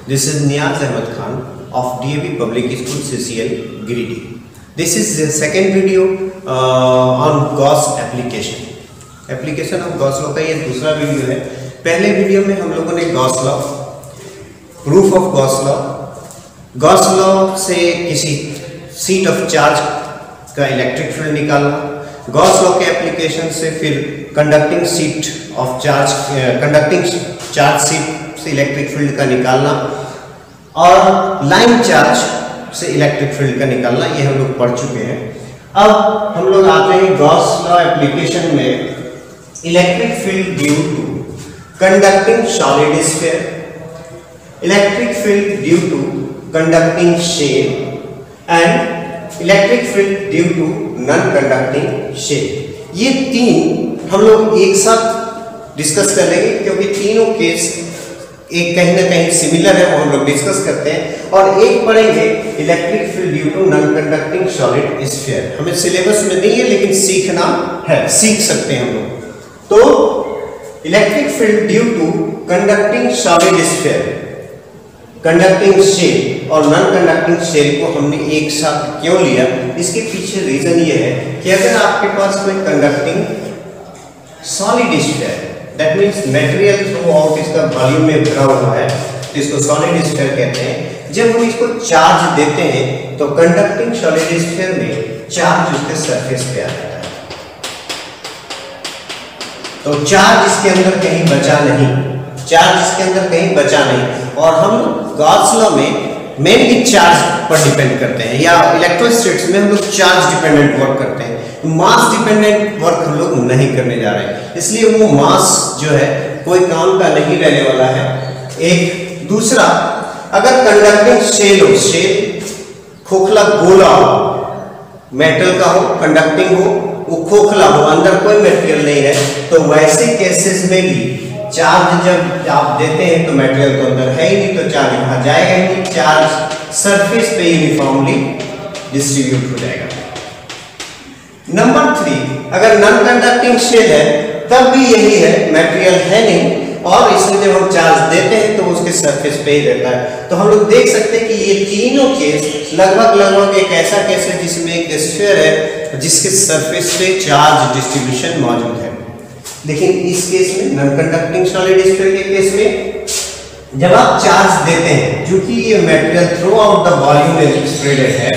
This is Niyaz Ahmed Khan of DAV Public School CCL Giridih. This is the second video on Gauss application. Application of Gauss law का ये दूसरा video है। पहले video में हम लोगों ने Gauss law, proof of Gauss law से किसी सीट ऑफ चार्ज का इलेक्ट्रिक फील्ड निकालना, गॉस लॉ के एप्लीकेशन से फिर कंडक्टिंग चार्ज सीट से इलेक्ट्रिक फील्ड का निकालना और लाइन चार्ज से इलेक्ट्रिक फील्ड का निकालना, ये हम लोग पढ़ चुके हैं। अब हम लोग आते हैं गॉस लॉ एप्लीकेशन में electric field due to conducting solid sphere, electric field due to conducting shell and electric field due to non conducting shell. ये तीन हम लोग एक साथ डिस्कस कर लेंगे क्योंकि तीनों केस एक कहीं ना कहीं सिमिलर है, वो हम लोग डिस्कस करते हैं। और एक पढ़ेंगे electric field due to non conducting solid sphere. हमें सिलेबस में नहीं है लेकिन सीखना है, सीख सकते हैं हम लोग। तो electric field due to conducting solid sphere, conducting shell और नॉन कंडक्टिंग शेल को हमने एक साथ क्यों लिया, इसके पीछे रीजन ये है कि अगर आपके पास कोई conducting solid sphere, that means material through out इसका वॉल्यूम में भरा हुआ है, जिसको सॉलिड स्फीयर कहते हैं। जब हम इसको चार्ज देते हैं तो कंडक्टिंग सॉलिड स्फीयर में चार्ज उसके सरफेस पे आता है, तो चार्ज इसके अंदर कहीं बचा नहीं, चार्ज इसके अंदर कहीं बचा नहीं। और हम गॉस लॉ में मेनली चार्ज पर डिपेंड करते हैं, या इलेक्ट्रोस्टैटिक्स में हम लोग चार्ज डिपेंडेंट वर्क करते हैं, मास डिपेंडेंट वर्क हम लोग नहीं करने जा रहे हैं, इसलिए वो मास जो है कोई काम का नहीं रहने वाला है। एक दूसरा, अगर कंडक्टिंग शेल हो, शेल खोखला गोला हो, मेटल का हो, कंडक्टिंग हो, वो खोखला हो, अंदर कोई मटेरियल नहीं है, तो वैसे केसेस में भी चार्ज जब आप देते हैं तो मटेरियल तो अंदर है ही नहीं, तो चार्ज वहां जाएगा ही नहीं, चार्ज सरफेस पे यूनिफॉर्मली डिस्ट्रीब्यूट हो जाएगा। नंबर 3, अगर नॉन कंडक्टिंग शेल है तब भी यही है, मटेरियल है नहीं और इसमें जब हम चार्ज देते हैं तो उसके सरफेस पे ही रहता है। तो हम लोग देख सकते हैं कि ये तीनों केस लगभग एक ऐसा केस है जिसमें एक स्फीयर है जिसके सरफेस पे चार्ज डिस्ट्रीब्यूशन मौजूद है। लेकिन इस केस में नॉन कंडक्टिंग सॉलिड स्फीयर के केस में जब आप चार्ज देते हैं, क्योंकि ये material through out the volume में स्प्रेडेड है,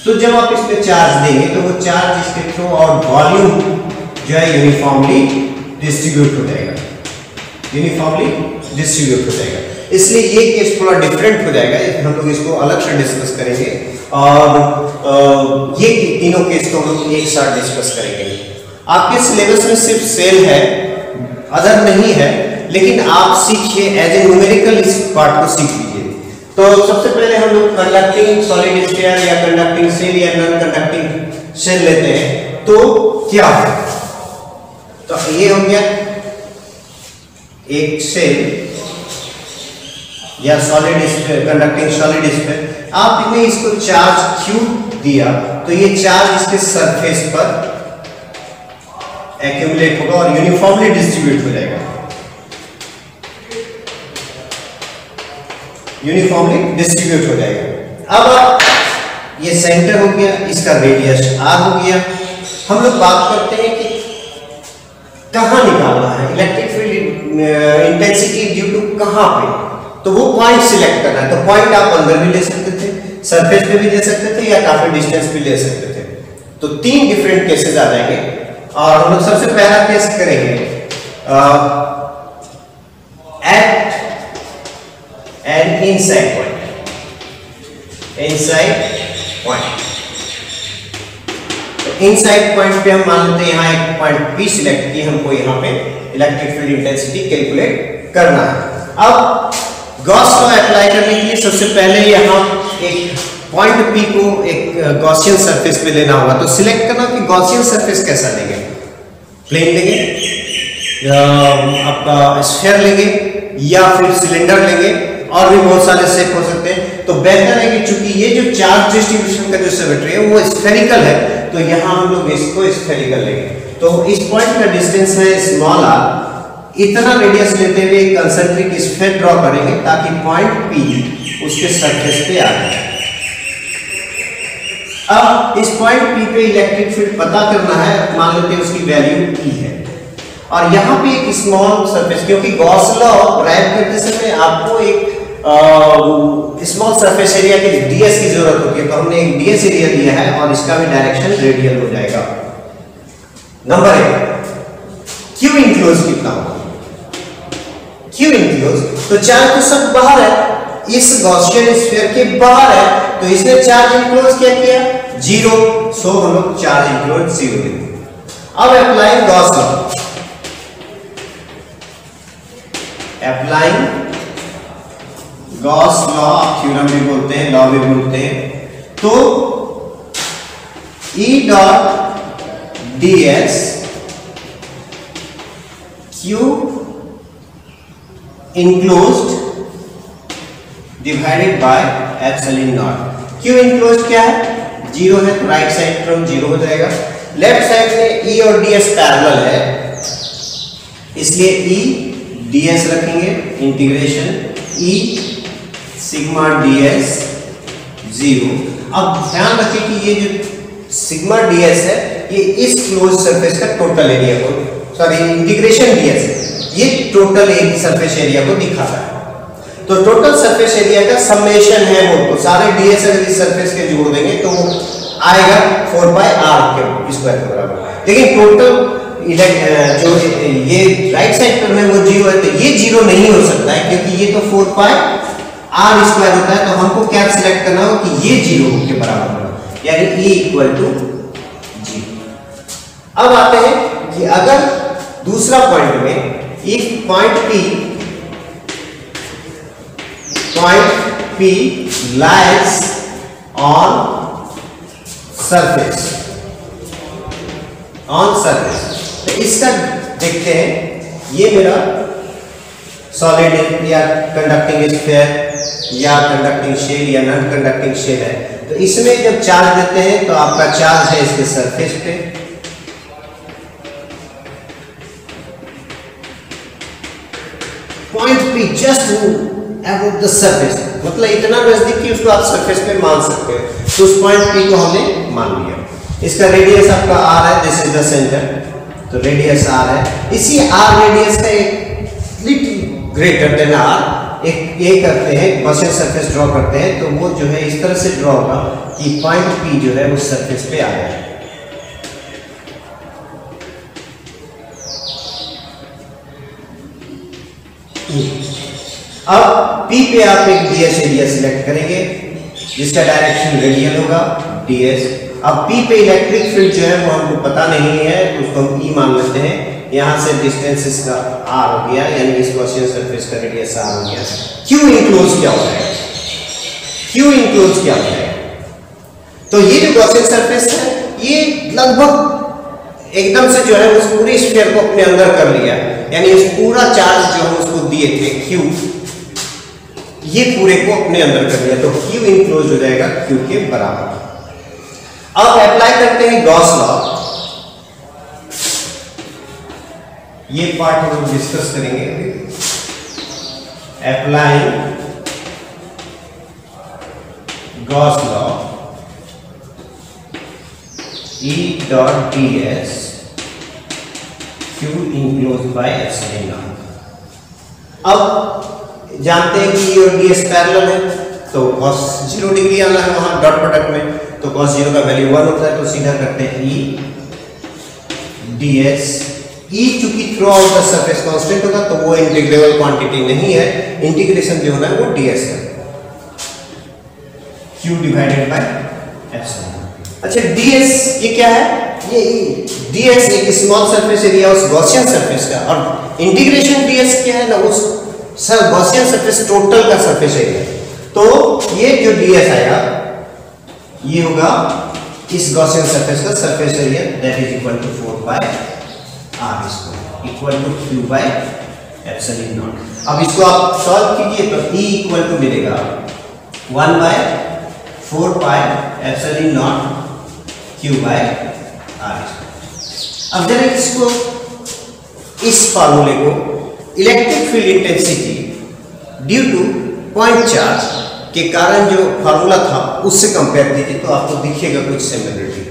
तो जब आप इस पे चार्ज देंगे तो वो चार्ज इसके थ्रू आउट वॉल्यूम जो है यूनिफॉर्मली डिस्ट्रीब्यूट हो जाएगा, यूनिफॉर्मली डिस्ट्रीब्यूट हो जाएगा। इसलिए ये केस थोड़ा डिफरेंट हो जाएगा, हम लोग इसको अलग से डिस्कस करेंगे और ये तीनों केस को हम लोग एक साथ डिस्कस करेंगे। आपके सिलेबस में सिर्फ सेल है, अदर नहीं है, लेकिन आप सीखिए एज ए न्यूमेरिकल इस पार्ट को सीख लीजिए। तो सबसे पहले हम लोग कंडक्टिंग सॉलिड स्फीयर या कंडक्टिंग शेल या नॉन कंडक्टिंग शेल लेते हैं तो क्या है। तो ये हो गया एक शेल या solid sphere, conducting solid sphere. आपने इसको चार्ज क्यू दिया तो ये चार्ज इसके सरफेस पर एक्यूमुलेट होगा और यूनिफॉर्मली डिस्ट्रीब्यूट हो जाएगा, यूनिफॉर्मली डिस्ट्रीब्यूट हो जाएगा। अब ये सेंटर हो गया, इसका रेडियस आर हो गया। हम लोग बात करते हैं कि कहां निकालना है electric field intensity due to कहां पे, तो वो पॉइंट सिलेक्ट करना है। तो पॉइंट आप अंदर भी ले सकते थे, सरफेस पे भी ले सकते थे या काफी डिस्टेंस पे ले सकते थे। तो 3 डिफरेंट केसेस आ जाएंगे और हम लोग सबसे पहला केस करेंगे at and inside point, inside point. तो इनसाइड पॉइंट पे हम मान लेते हैं यहाँ एक पॉइंट P सिलेक्ट की, हमको यहाँ पे इलेक्ट्रिक फील्ड इंटेंसिटी कैलकुलेट करना है। अब गॉस लॉ अप्लाई करने के लिए सबसे पहले यहाँ एक पॉइंट P को एक गॉसियन सरफेस पे लेना होगा। तो सिलेक्ट करना कि गॉसियन सरफेस कैसा लेंगे, प्लेन लेंगे, आपका स्फीयर लेंगे या फिर सिलेंडर लेंगे, और भी बहुत सारे शेप हो सकते हैं। तो बेहतर है कि चूंकि ये जो चार्ज डिस्ट्रीब्यूशन का जो सिमेट्री है वो स्फेरिकल है, तो यहाँ हम लोग इसको स्फेरिकल लेंगे। तो इस पॉइंट का डिस्टेंस है स्मॉल r, इतना रेडियस लेते हुए एक कंसेंट्रिक स्फीयर ड्रॉ करेंगे ताकि पॉइंट P उसके सरफेस पे आ जाए। अब इस पॉइंट P पे इलेक्ट्रिक फील्ड पता करना है, मान लेते हैं उसकी वैल्यू E है, और यहाँ पे एक स्मॉल सरफेस, क्योंकि गॉस लॉ ड्राइव करते समय आपको एक स्मॉल सरफेस एरिया की ds की जरूरत होती है, तो हमने एक ds एरिया दिया है और इसका भी डायरेक्शन रेडियल हो जाएगा। नंबर 1, Q इनक्लोज कितना होगा? Q इनक्लोज तो चार्ज तो सब बाहर है, इस गॉसियन स्फीयर के बाहर है, तो इसने चार्ज इनक्लोज क्या किया? 0, सो हम लोग चार्ज इनक्लोज 0 देंगे। अब applying Gauss law, applying Gauss law, theorem भी बोलते हैं, लॉ भी बोलते हैं, तो E dot ds Q enclosed divided by epsilon naught. Q enclosed क्या है? 0 है, तो राइट साइड टर्म 0 हो जाएगा। लेफ्ट साइड में E और ds पैरेलल है, इसलिए E ds रखेंगे, इंटीग्रेशन E सिग्मा ds 0। अब ध्यान रखें कि ये जो सिग्मा ds है ये इस क्लोज सरफेस का टोटल एरिया को, सॉरी इंटीग्रेशन ds ये टोटल एक सरफेस एरिया को दिखाता है। तो टोटल सरफेस एरिया का समेशन है वो, तो सारे ds अगर इस सरफेस के जोड़ देंगे तो आएगा 4 पाई r के स्क्वायर के बराबर। लेकिन टोटल जो ये राइट साइड पर है वो 0 है, तो ये 0 नहीं हो सकता है क्योंकि ये तो 4 पाई r स्क्वायर होता है, तो हमको क्या सिलेक्ट करना हो कि ये 0 के बराबर होगा, यानी E इक्वल टू 0। अब आते हैं कि अगर दूसरा पॉइंट में एक point P lies on surface, तो इसका देखते हैं, ये मेरा सॉलिड या कंडक्टिंग स्फीयर या कंडक्टिंग शेल या नॉन कंडक्टिंग शेल है, तो इसमें जब चार्ज देते हैं तो आपका चार्ज है इसके सरफेस पे, point P just above the surface, मतलब इतना नजदीक कि उसको आप सरफेस पे मान सकते हो, तो उस पॉइंट P को हमने मान लिया। इसका रेडियस आपका r है, दिस इज द सेंटर, तो रेडियस r है। इसी r रेडियस का एक लिटिल ग्रेटर देन r एक ये करते हैं, गॉसियन सरफेस ड्रॉ करते हैं, तो वो जो है इस तरह से ड्रॉ होगा कि पॉइंट P जो है उस सरफेस पे आ जाए। अब P पे आप एक ds एरिया सिलेक्ट करेंगे जिसका डायरेक्शन रेडियल होगा ds। अब P पे इलेक्ट्रिक फील्ड जो है वो हमको पता नहीं है, तो उसको हम E मान लेते हैं। यहाँ से डिस्टेंस इसका r हो गया, यानी इस गॉसियन सरफेस का रेडियस r हो गया। Q इनक्लोज क्या होता है? Q इनक्लोज क्या होता है? तो ये जो गॉसियन सरफेस है ये लगभग एकदम से जो है उस पूरे स्फीयर को अपने अंदर कर लिया, यानी इस पूरा चार्ज जो हम उसको दिए थे Q, ये पूरे को अपने अंदर कर लिया, तो Q इनक्लोज हो जाएगा Q के बराबर। अब अप्लाई करते हैं गॉस लॉ, ये पार्ट हम लोग डिस्कस करेंगे। Applying Gauss law, E dot ds Q enclose by epsilon naught. अब जानते हैं कि E और ds पैरेलल है, तो cos 0 डिग्री आना है वहां डॉट प्रोडक्ट में, तो cos 0 का वैल्यू 1 होता है, तो सीधा करते हैं E ds। E चूंकि through out the surface constant होगा तो वो इंटीग्रेबल क्वांटिटी नहीं है, इंटीग्रेशन जो होना है वो ds है, Q डिवाइडेड बाय एप्सिलॉन। अच्छा ds ये क्या है? ये ds एक स्मॉल सरफेस एरिया उस गॉसियन सरफेस का, और इंटीग्रेशन ds क्या है ना, उस गॉसियन सरफेस टोटल का सरफेस एरिया। तो ये जो ds आएगा ये होगा इस गॉसियन सरफेस का surface area, that is equal to 4 pi r square equal to Q by epsilon naught. अब इसको आप सॉल्व कीजिए तो E इक्वल टू मिलेगा 1 by 4 pi epsilon naught Q by r। अब जरा इसको इस फार्मूले को electric field intensity due to point charge के कारण जो फार्मूला था उससे कंपेयर कीजिए तो आपको दिखेगा कुछ सिमिलरिटी।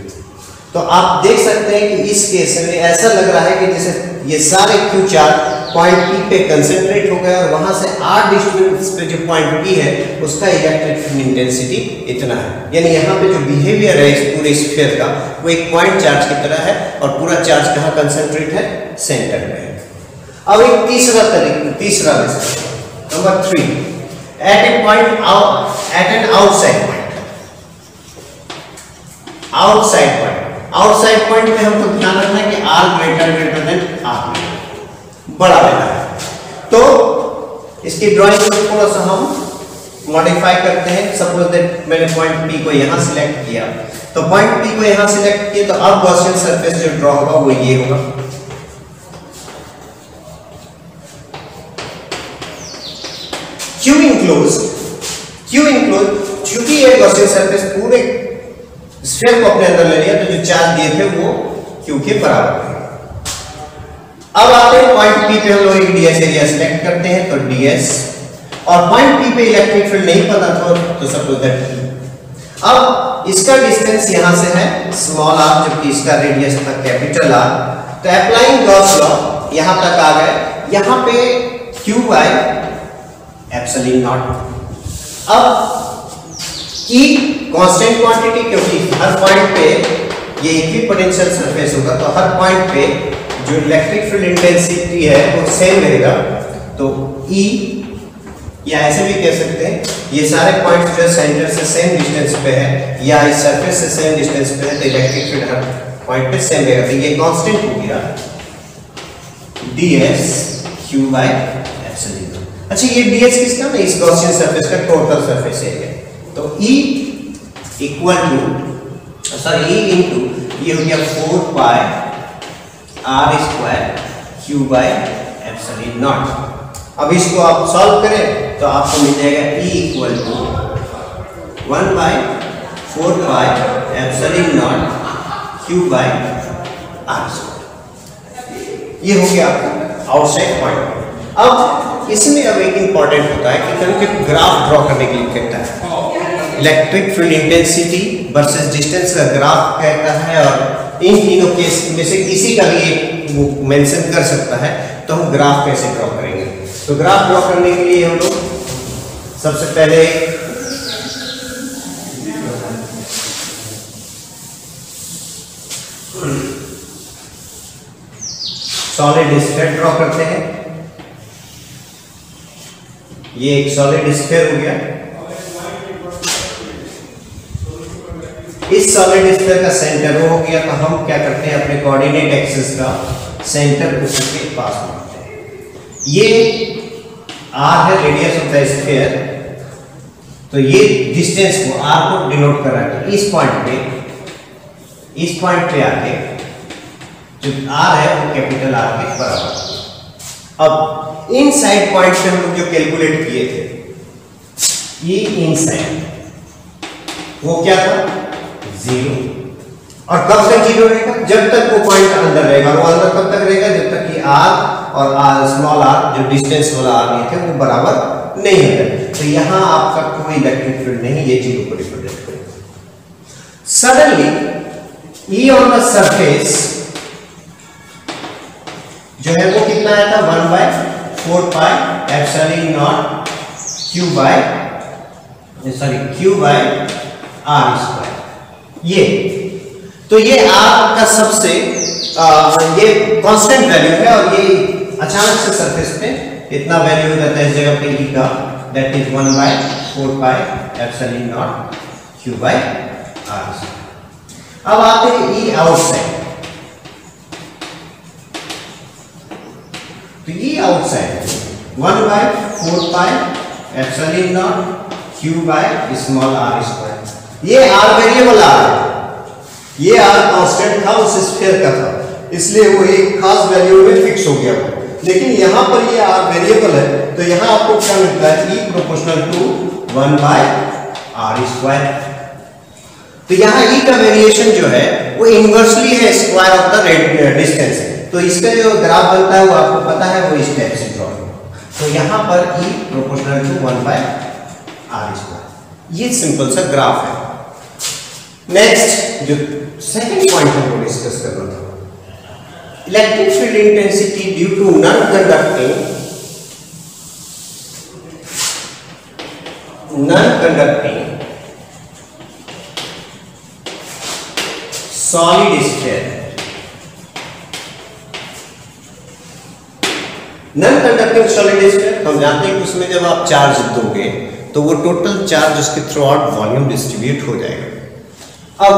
तो आप देख सकते हैं कि इस केस में ऐसा लग रहा है कि जैसे ये सारे क्यू चार्ज पॉइंट पी पे कंसंट्रेट हो गए और वहां से आर डिस्टेंस पे जो पॉइंट पी है उसका इलेक्ट्रिक फील्ड इंटेंसिटी इतना है। यानी यहाँ पे जो बिहेवियर है इस पूरे स्फीयर का वो एक पॉइंट चार्ज की तरह है और पूरा चार्ज कहाँ कंसंट्रेट है, सेंटर में है। अब एक तीसरा number 3 at A point at an outside point में हमको ध्यान रखना है कि आर ग्रेटर देन आर, बड़ा लेना है। तो इसकी ड्राइंग को थोड़ा सा हम मॉडिफाई करते हैं। सपोज दैट मैंने पॉइंट पी को यहां सिलेक्ट किया, तो पॉइंट पी को यहां सिलेक्ट किया तो अब गॉसियन सरफेस जो ड्रॉ होगा वो ये होगा। क्यू इनक्लोज क्योंकि ये गॉसियन सरफेस पूरे स्फीयर को अपने अंदर ले लिया तो जो चार्ज दिए थे वो क्यू के बराबर है। अब आते हैं पॉइंट पी पे हम लोग एक डीएस एरिया सिलेक्ट करते हैं तो डीएस, और पॉइंट पी पे इलेक्ट्रिक फील्ड नहीं पता था तो सपोज दैट अब इसका डिस्टेंस यहां से है स्मॉल आर जबकि इसका रेडियस था कैपिटल आर। तो अप्लाइंग गॉस लॉ यहां तक आ गए, यहां पे क्यू बाय एप्सिलॉन नॉट। अब ई कांस्टेंट क्वांटिटी क्योंकि हर पॉइंट पे ये इक्विपोटेंशियल सरफेस होगा तो हर पॉइंट पे जो इलेक्ट्रिक फील्ड इंटेंसिटी है वो सेम रहेगा। तो E या ऐसे भी कह सकते हैं ये सारे पॉइंट्स जो सेंटर से सेम डिस्टेंस पे है या इस सरफेस से सेम डिस्टेंस पे है तो इलेक्ट्रिक फील्ड हर पॉइंट पे सेम रहेगा। तो ये कांस्टेंट हो गया ds q बाय एप्सिलॉन। अच्छा ये ds किसका ना, इस गॉसियन सरफेस का टोटल सरफेस एरिया। तो E equal to E into ये हो गया 4 pi r square q by epsilon naught. अब इसको आप सॉल्व करें तो आपको मिल जाएगा E equal to 1 by 4 pi epsilon naught q by r square. ये हो गया आपका आउटसाइड पॉइंट। अब इसमें अब एक इंपॉर्टेंट होता है कि कभी ग्राफ ड्रॉ करने के लिए कहता है electric field intensity versus distance का ग्राफ कहता है, और इन तीनों केस में से किसी का भी एक मेंशन कर सकता है। तो हम ग्राफ कैसे ड्रॉ करेंगे? तो ग्राफ ड्रॉ करने के लिए हम लोग सबसे पहले सॉलिड स्फीयर ड्रॉ करते हैं। ये एक सॉलिड स्फीयर हो गया। इस सॉलिड स्फीयर का सेंटर वो हो गया। तो हम क्या करते हैं अपने कोऑर्डिनेट एक्सिस का सेंटर उसके पास मानते हैं। ये r है रेडियस ऑफ द स्फीयर, तो ये डिस्टेंस को r को डिनोट कर रहा है। तो इस पॉइंट पे आके जो r है वो कैपिटल R के बराबर। अब इन साइड पॉइंट से हम लोग जो कैलकुलेट किए थे ये इन साइड वो क्या था 0, और कब तक 0 रहेगा? जब तक वो पॉइंट अंदर रहेगा। और वो अंदर कब तक रहेगा? जब तक कि r और स्मॉल r जो डिस्टेंस वाला r ये थे वो बराबर नहीं होते। तो यहां आपका कोई इलेक्ट्रिक फील्ड नहीं, ये 0 को रिप्रेजेंट करेगा। Suddenly E on the surface जो है वो कितना आया था 1 by 4 pi epsilon naught q by r square. ये तो ये r का सबसे ये कांस्टेंट वैल्यू है, और ये अचानक से सरफेस पे इतना वैल्यू हो जाता है इस जगह पे E का, that is 1 by 4 pi epsilon naught q by r square. अब आते हैं E आउटसाइड। तो E outside 1 by 4 pi epsilon naught q by small r square. ये r वेरिएबल r है, ये r कांस्टेंट था उस स्फीयर का था, इसलिए वो एक खास वैल्यू में फिक्स हो गया। लेकिन यहां पर ये r वेरिएबल है तो यहां आपको क्या मिलता है E proportional to 1 by r square. तो यहाँ E का वेरिएशन जो है वो इनवर्सली है स्क्वायर ऑफ द डिस्टेंस। तो इसका जो ग्राफ बनता है वो आपको पता है, वो इस टाइप से ड्रॉ तो यहां पर E प्रोपोर्शनल टू 1/r²। ये सिंपल सा ग्राफ है। नेक्स्ट जो सेकंड पॉइंट हमको डिस्कस करना था, electric field intensity due to non conducting solid sphere. Non conducting solid sphere हम जानते हैं कि उसमें जब आप चार्ज दोगे तो वो टोटल चार्ज उसके थ्रू आउट वॉल्यूम डिस्ट्रीब्यूट हो जाएगा। अब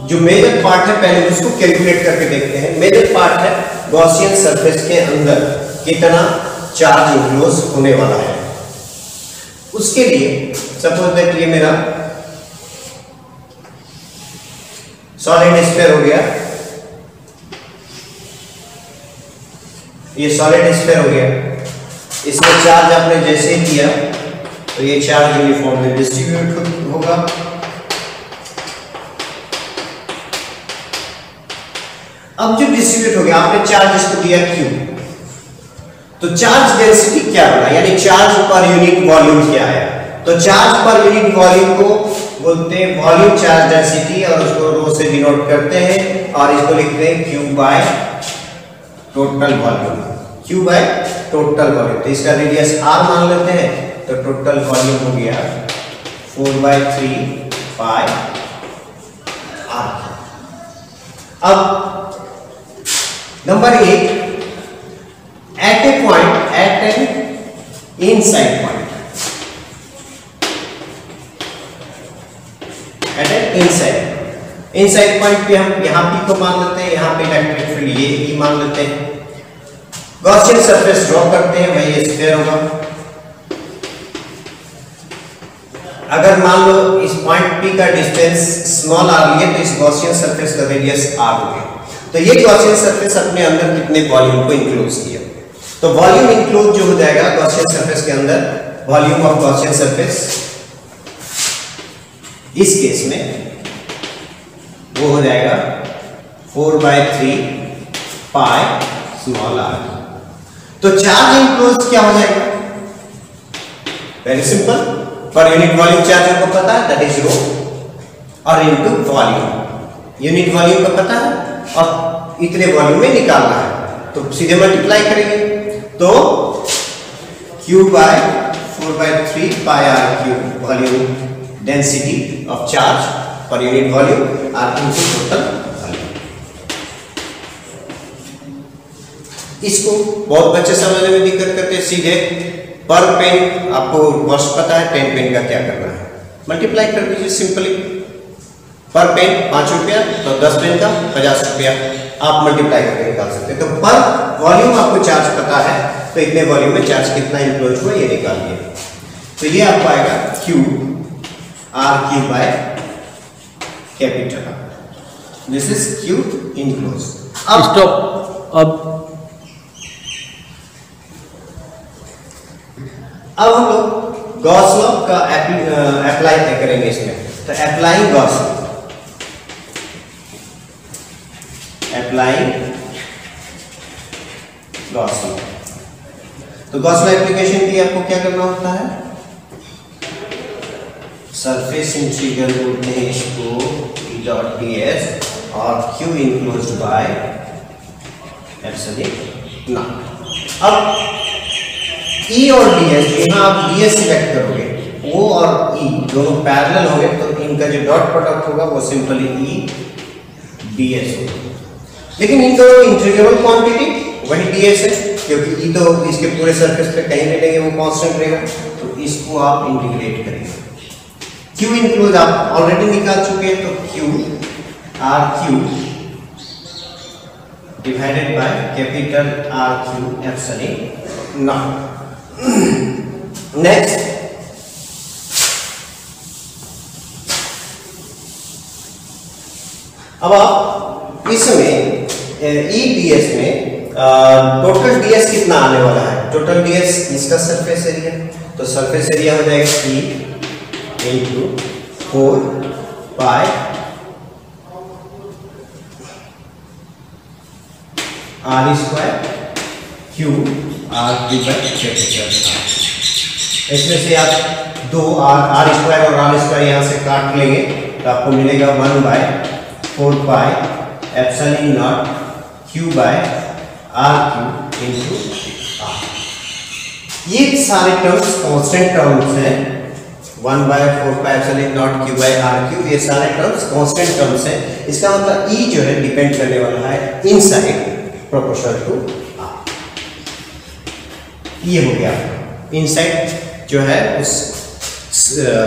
जो मेजर पार्ट है पहले उसको कैलकुलेट करके देखते हैं। मेजर पार्ट है गॉसियन सरफेस के अंदर कितना चार्ज इनक्लोज होने वाला है। उसके लिए सपोज दैट ये मेरा सॉलिड स्फीयर हो गया, ये सॉलिड स्फीयर हो गया। इसमें चार्ज आपने जैसे ही किया तो ये चार्ज यूनिफॉर्मली डिस्ट्रीब्यूट होगा। अब जो डिस्ट्रीब्यूट हो गया, आपने चार्ज इसको दिया Q, तो चार्ज डेंसिटी क्या बना, यानी चार्ज पर यूनिट वॉल्यूम क्या है। तो चार्ज पर यूनिट वॉल्यूम को बोलते हैं वॉल्यूम चार्ज डेंसिटी, और उसको रो से डिनोट करते हैं और इसको लिखते हैं Q by total volume. Q by total volume, तो इसका रेडियस R मान लेते हैं, तो टोटल वॉल्यूम हो गया 4/3 पाई R। अब number 1, at an inside point, at an inside point पे हम यहाँ P को मान लेते हैं, यहाँ पे इलेक्ट्रिक फील्ड ये E मान लेते हैं। गॉसियन सरफेस ड्रॉ करते हैं, वही स्फीयर होगा। अगर मान लो इस पॉइंट P का डिस्टेंस स्मॉल r लिए तो इस गॉसियन सरफेस का रेडियस r हो गया। तो ये गॉसियन सरफेस अपने अंदर कितने वॉल्यूम को इंक्लोज किया, तो वॉल्यूम इंक्लोज जो हो जाएगा गॉसियन सरफेस के अंदर, वॉल्यूम ऑफ गॉसियन सरफेस इस केस में वो हो जाएगा 4/3 पाई स्मॉल r। तो चार्ज इंक्लोज क्या हो जाएगा, वेरी सिंपल, पर यूनिट वॉल्यूम चार्ज हमको पता है, दैट इज रो, और इनटू वॉल्यूम, यूनिट वॉल्यूम का पता है और इतने वॉल्यूम में निकालना है, तो सीधे मल्टीप्लाई करेंगे। तो Q by 4/3 pi r³ volume density of charge per unit volume r into total volume. इसको बहुत बच्चे समझने में दिक्कत करते हैं। सीधे पर पेन आपको कॉस्ट पता है, 10 पेन का क्या करना है, मल्टीप्लाई कर दीजिए सिंपली। पर पेन 5 रुपया, तो 10 पेन का 50 रुपया, आप मल्टीप्लाई करके निकाल सकते हैं। तो पर वॉल्यूम आपको चार्ज पता है, तो इतने वॉल्यूम में चार्ज कितना इंक्लोज हुआ ये निकालिए। तो ये आपको आएगा Q R³ by capital R, this is Q enclose. अब स्टॉप। अब हम लोग गॉस लॉ का अप्लाई करेंगे इसमें। तो अप्लाइंग गॉस लॉ, तो गॉस लॉ एप्लीकेशन के लिए आपको क्या करना होता है, सरफेस इंटीग्रल बोलते हैं इसको E.ds और Q enclosed by epsilon naught. अब E और ds, यहाँ आप ds सिलेक्ट करोगे, O और E दोनों पैरेलल होंगे, तो इनका जो डॉट प्रोडक्ट होगा वो सिंपली E ds होगा। लेकिन इन दोनों इंटीग्रेबल क्वांटिटी वही ds है, क्योंकि E तो इसके पूरे सरफेस पे कहीं नहीं लेंगे, वो कांस्टेंट रहेगा, तो इसको आप इंटीग्रेट करेंगे। Q इंक्लोज आप ऑलरेडी निकाल चुके हैं, तो Q R³ divided by capital R³ epsilon not. Next, अब आप इसमें EDS में टोटल ds कितना आने वाला है, टोटल ds इसका सरफेस एरिया, तो सरफेस एरिया हो जाएगा E into 4 pi R² Q R Q by capital R. इसमें से आप दो आर स्क्वायर और आर स्क्वायर यहाँ से काट लेंगे तो आपको मिलेगा 1/4 pi epsilon naught Q by R Q into R. ये सारे टर्म्स कांस्टेंट टर्म्स हैं। 1/4 pi epsilon naught Q by R Q, ये सारे टर्म्स कांस्टेंट टर्म्स हैं। इसका मतलब ई जो है डिपेंड करने वाला है इनसाइड प्रोपोर्शनल टू आर। ये हो गया इनसाइड जो है उस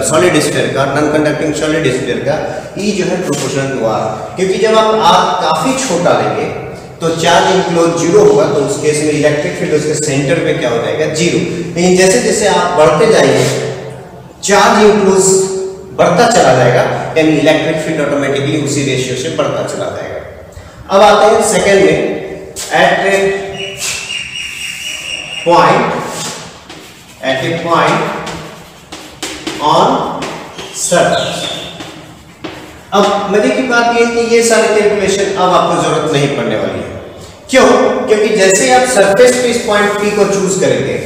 सॉलिड स्फीयर का, नॉन कंडक्टिंग सॉलिड स्फीयर का ई जो है प्रोपोर्शनल टू आर। क्योंकि जब आप आर काफी छोटा लेंगे तो चार्ज इंक्लोज 0 होगा, तो उस केस में इलेक्ट्रिक फील्ड उसके सेंटर पे क्या हो जाएगा 0। लेकिन जैसे जैसे आप बढ़ते जाएंगे चार्ज इंक्लोज बढ़ता चला जाएगा, यानी इलेक्ट्रिक फील्ड ऑटोमेटिकली उसी रेशियो से बढ़ता चला जाएगा। अब आते हैं सेकेंड में, at A point on surface. अब मजे की बात यह है कि ये सारी कैलकुलेशन अब आपको जरूरत नहीं पड़ने वाली है। क्यों? क्योंकि जैसे आप सरफेस पे इस पॉइंट P को चूज करेंगे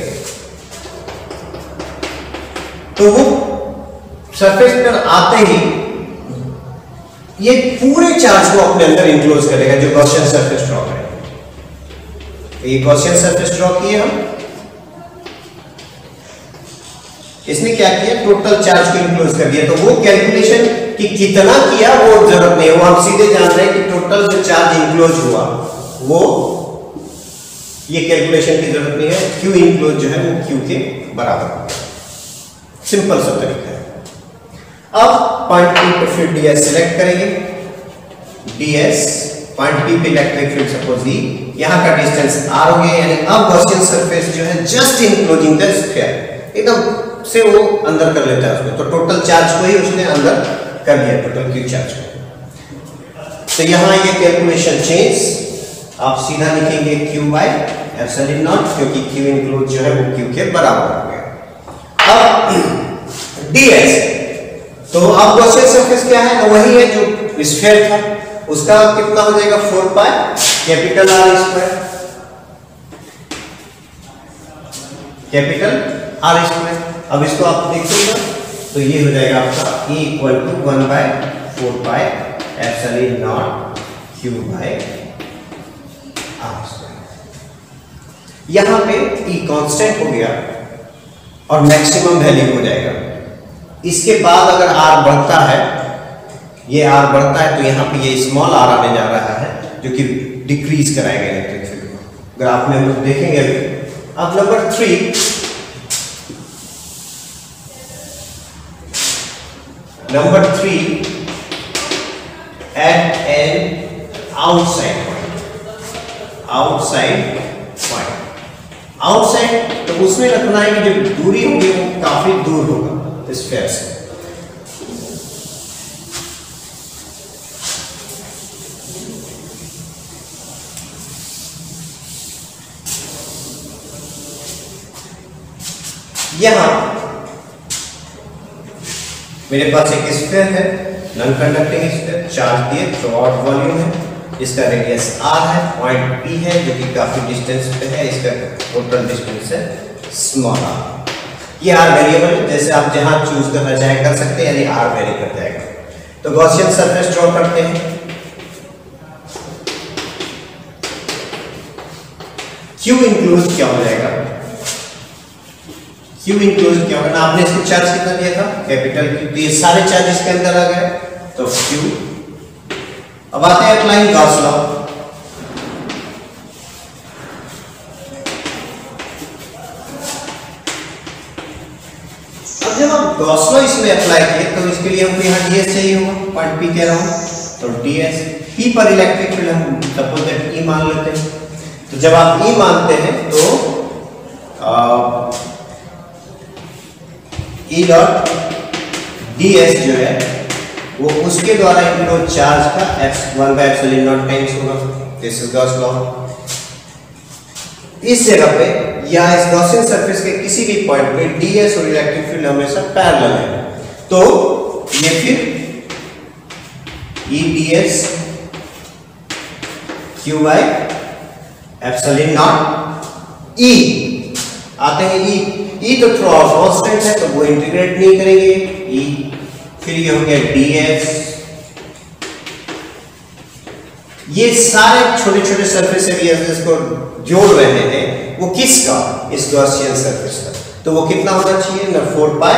तो वो सरफेस पर आते ही ये पूरे चार्ज को अपने अंदर इंक्लोज करेगा, जो गॉसियन सरफेस ड्रॉ करेगा। ये गॉसियन सरफेस ड्रॉ किए हम, इसने क्या किया, टोटल चार्ज को इंक्लोज कर दिया। तो वो कैलकुलेशन कि कितना किया वो जरूरत नहीं है, वो हम सीधे जान रहे हैं कि टोटल जो चार्ज इंक्लोज हुआ वो, ये कैलकुलेशन की जरूरत नहीं है। क्यू इंक्लोज जो है वो क्यू के बराबर हो गया। सिंपल सा तरीका है। अब पॉइंट P पे फिर ds सिलेक्ट करेंगे। ds पॉइंट P पे इलेक्ट्रिक फील्ड सपोज E, यहां का डिस्टेंस r हो गया, यानी अब गॉसियन सरफेस जो है जस्ट इंक्लोजिंग द स्फीयर, एकदम से वो अंदर कर लेता है उसमें। तो टोटल चार्ज को ही उसने अंदर कर दिया, टोटल क्यू चार्ज को। तो यहां ये कैलकुलेशन चेंज, आप सीधा लिखेंगे क्यू बाय एप्सिलॉन नॉट, क्योंकि क्यू इंक्लोज जो है वो क्यू के बराबर हो गया। अब ds, तो अब गॉसियन सरफेस क्या है, वही है जो स्फीयर था, उसका कितना हो जाएगा 4 pi capital R square, capital R square. अब इसको आप देखिएगा तो ये हो जाएगा आपका E equal to 1/4 pi epsilon naught Q by R square. यहां पे E कांस्टेंट हो गया और मैक्सिमम वैल्यू हो जाएगा। इसके बाद अगर R बढ़ता है, ये R बढ़ता है, तो यहां पे ये स्मॉल r आने जा रहा है, जो कि डिक्रीज कराएगा इलेक्ट्रिक फील्ड को। ग्राफ में हम लोग देखेंगे अभी। अब number 3, at an outside point, तो उसमें रखना है कि जो दूरी होगी वो काफी दूर होगा स्फीयर से। यहां मेरे पास एक स्फीयर है, नॉन कंडक्टिंग स्फीयर, चार्ज दिए थ्रू आउट वॉल्यूम है, इसका रेडियस r है, पॉइंट P है जो कि काफी डिस्टेंस पे है, इसका टोटल डिस्टेंस है स्मॉल r। ये r वेरिएबल है, जैसे आप जहां चूज करना चाहे कर सकते हैं, यानी r वेरी कर जाएगा। तो गॉसियन सरफेस ड्रॉ करते हैं। Q इंक्लोज क्या हो जाएगा, Q इंक्लोज क्या होगा, आपने इसको चार्ज कितना दिया था, कैपिटल Q, तो ये सारे चार्ज इसके अंदर आ गए, तो Q। अब आते हैं अप्लाइंग गॉस लॉ। अब जब आप गॉस लॉ इसमें अप्लाई किए तो इसके लिए हमको यहाँ ds चाहिए होगा, पॉइंट P कह रहा हूं, तो ds P पर इलेक्ट्रिक फील्ड हम सपोज दैट E मान लेते हैं। तो जब आप E मानते हैं तो E डॉट ds जो है वो उसके द्वारा इंक्लोज चार्ज का 1/ε0 टाइम्स होगा। This is Gauss law. इस जगह पे या इस गॉसियन सरफेस के किसी भी पॉइंट पे ds और इलेक्ट्रिक फील्ड हमेशा पैरेलल है, तो ये फिर E ds q by ε0 E आते हैं ई तो थ्रू आउट कांस्टेंट है तो वो इंटीग्रेट नहीं करेंगे ई। फिर ये हो गया ds, ये सारे छोटे छोटे सरफेस एरिया जिसको जोड़ रहे हैं वो किसका, इस गॉसियन सरफेस का, तो वो कितना होना चाहिए ना 4 पाई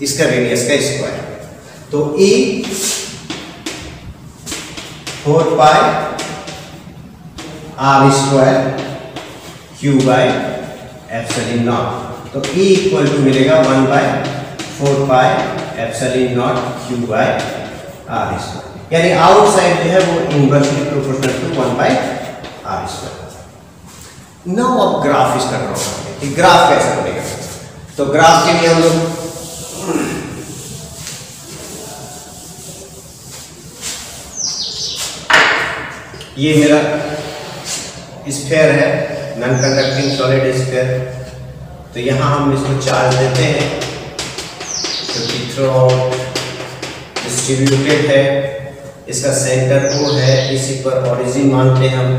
इसका रेडियस का स्क्वायर, तो e 4 pi r square q by epsilon naught, तो e इक्वल टू मिलेगा 1 by 4 pi epsilon naught q by r square, यानी आउटसाइड जो है वो inversely proportional to 1 by r square. Now अब ग्राफ इसका ड्रॉ करते हैं कि ग्राफ कैसे बनेगा। तो ग्राफ के लिए हम लोग ये मेरा स्फीयर है, नॉन कंडक्टिंग सॉलिड स्फीयर, तो यहां हम इसको चार्ज देते हैं जो कि थ्रू आउट डिस्ट्रीब्यूटेड है, इसका सेंटर O है, इसी पर ओरिजिन मानते हैं हम।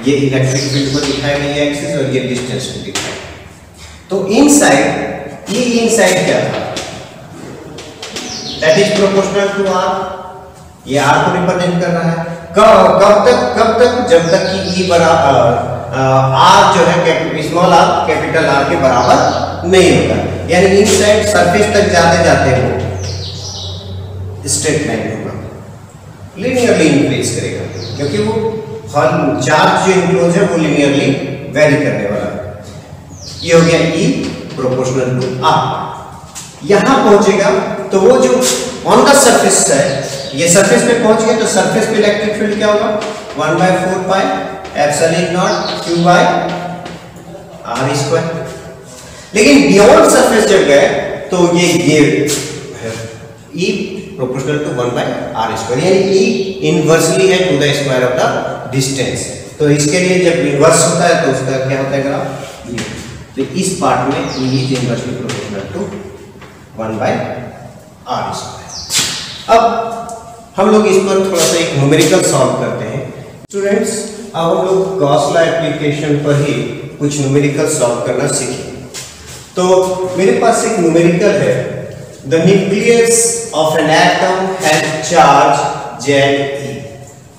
ये इलेक्ट्रिक फील्ड को दिखाया गया एक्सिस और ये डिस्टेंस को दिखाया। तो इनसाइड, ये इनसाइड क्या था, that is proportional to r, ये r को रिप्रेजेंट कर रहा है। कब तक जब तक कि e बराबर r जो है स्मॉल r कैपिटल R के बराबर नहीं होगा, यानी इनसाइड सरफेस तक जाते जाते वो स्ट्रेट लाइन होगा, लिनियरली इंक्रीज करेगा क्योंकि वो चार्ज जो इंक्लोज है वो लिनियरली वेरी करने वाला है। ये हो गया E प्रोपोर्शनल टू R। यहां पहुंचेगा तो वो जो ऑन द सरफेस है, ये सरफेस पे पहुंच गया तो सरफेस पे इलेक्ट्रिक फील्ड क्या होगा 1 by 4 pi epsilon naught q by r square. लेकिन बियॉन्ड सरफेस जब गए तो ये E proportional to 1 by r square, यानी E इनवर्सली है to the square of the distance. तो इसके लिए जब इनवर्स होता है तो उसका क्या होता है ग्राफ, तो इस पार्ट में E is inversely proportional to 1 by r square. अब हम लोग इस पर थोड़ा सा एक न्यूमेरिकल सॉल्व करते हैं स्टूडेंट्स। अब हम लोग गॉस लॉ एप्लीकेशन पर ही कुछ न्यूमेरिकल सॉल्व करना सीखें। तो मेरे पास एक न्यूमेरिकल है, the nucleus of an atom has charge Ze।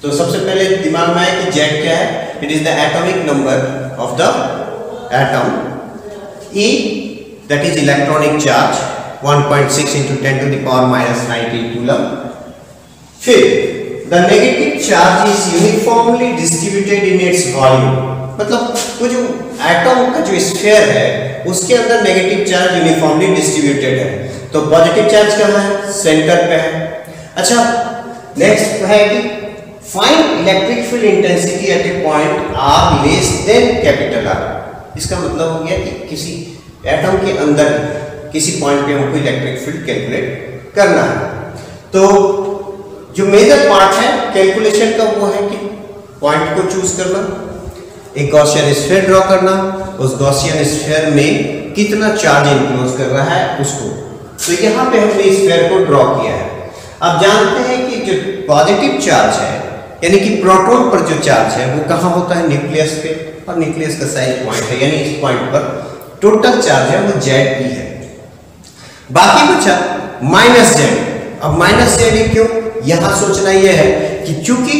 तो सबसे पहले दिमाग में आए कि Z क्या है, it is the atomic number of the atom, E that is electronic charge 1.6 into 10 to the power minus 90 coulomb. फिर the negative charge is uniformly distributed in its volume, मतलब वो जो एटम का जो स्फीयर है उसके अंदर नेगेटिव चार्ज यूनिफॉर्मली डिस्ट्रीब्यूटेड है, तो पॉजिटिव चार्ज कहाँ है, सेंटर पे है। अच्छा, नेक्स्ट है कि find electric field intensity eight ए point r less than capital R। इसका मतलब हो गया कि किसी एटम के अंदर किसी पॉइंट पे हमको इलेक्ट्रिक फील्ड कैलकुलेट करना है। तो जो मेजर पार्ट है कैलकुलेशन का वो है कि पॉइंट को चूज करना, एक गॉसियन स्फीयर ड्रॉ करना, उस गॉसियन स्फीयर में कितना चार्ज इंक्लोज कर रहा है उसको। तो यहाँ पे हमने स्फीयर को ड्रॉ किया है। अब जानते हैं कि जो पॉजिटिव चार्ज है यानी कि प्रोटॉन पर जो चार्ज है वो कहाँ होता है, न्यूक्लियस पे, और न्यूक्लियस का साइज पॉइंट है, यानी इस पॉइंट पर टोटल चार्ज है वो Ze है। बाकी बचा माइनस Z। अब माइनस Z क्यों, यहां सोचना यह है कि चूंकि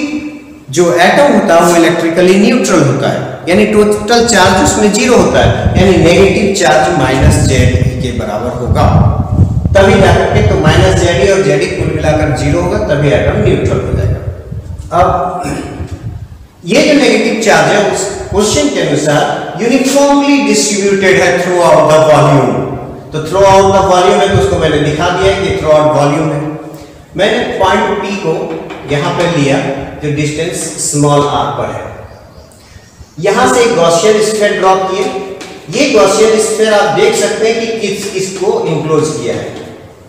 जो एटम होता है वो इलेक्ट्रिकली न्यूट्रल होता है, यानी टोटल चार्ज उसमें 0 होता है, यानी नेगेटिव चार्ज माइनस Ze के बराबर होगा, तभी जाकर के तो माइनस Ze और Ze कुल मिलाकर 0 होगा, तभी एटम न्यूट्रल हो जाएगा। अब ये जो नेगेटिव चार्ज है उस क्वेश्चन के अनुसार यूनिफॉर्मली डिस्ट्रीब्यूटेड है थ्रू आउट द वॉल्यूम, तो थ्रू आउट द वॉल्यूम है तो उसको मैंने दिखा दिया कि थ्रू आउट वॉल्यूम है। मैंने पॉइंट P को यहां पर लिया जो डिस्टेंस स्मॉल r पर है, यहां से एक गॉसियन स्फीयर ड्रॉ किए। ये गॉसियन स्फीयर आप देख सकते हैं कि किसको इंक्लोज किया है,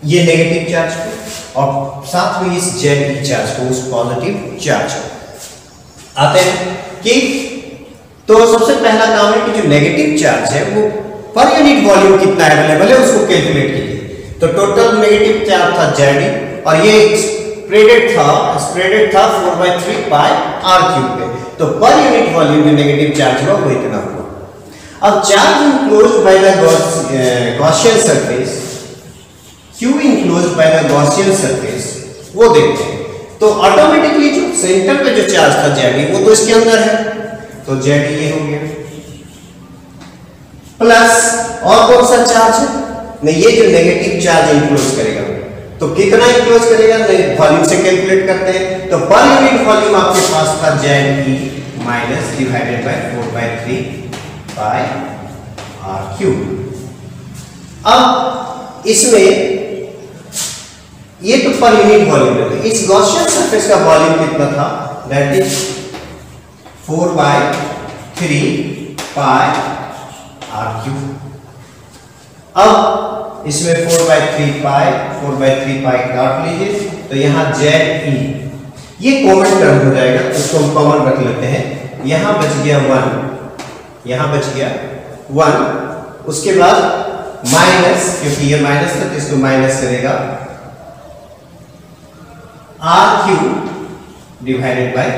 ये नेगेटिव चार्ज को, और साथ में इस Ze चार्ज को, उस पॉजिटिव चार्ज को। आते हैं कि तो सबसे पहला काम है कि जो नेगेटिव चार्ज है वो पर यूनिट वॉल्यूम कितना अवेलेबल है उसको कैलकुलेट कीजिए। तो टोटल नेगेटिव चार्ज था Ze और ये स्प्रेडेड था 4/3 पाई r क्यूब पे, तो पर यूनिट वॉल्यूम जो नेगेटिव चार्ज हुआ वो इतना हुआ। अब charge enclosed by the Gaussian surface, Q enclosed by the Gaussian surface, वो देखते हैं। तो ऑटोमेटिकली जो सेंटर पे जो चार्ज था जेड वो तो इसके अंदर है, तो जेड ये हो गया प्लस और कौन सा चार्ज है, नहीं ये जो नेगेटिव चार्ज इनक्लोज करेगा, तो कितना इनक्लोज करेगा वॉल्यूम से कैलकुलेट करते हैं। तो पर यूनिट वॉल्यूम आपके पास था Z E minus divided by 4/3 pi R cube. अब इसमें ये तो पर यूनिट वॉल्यूम है, इस गॉसियन सरफेस का वॉल्यूम कितना था, that is 4/3 pi R cube. अब इसमें 4/3 पाई काट लीजिए, तो यहाँ जेड ई ये कॉमन टर्म हो जाएगा, उसको हम कॉमन रख लेते हैं। यहाँ बच गया 1, यहाँ बच गया 1, उसके बाद माइनस, क्योंकि ये माइनस था तो इसको माइनस करेगा R cube divided by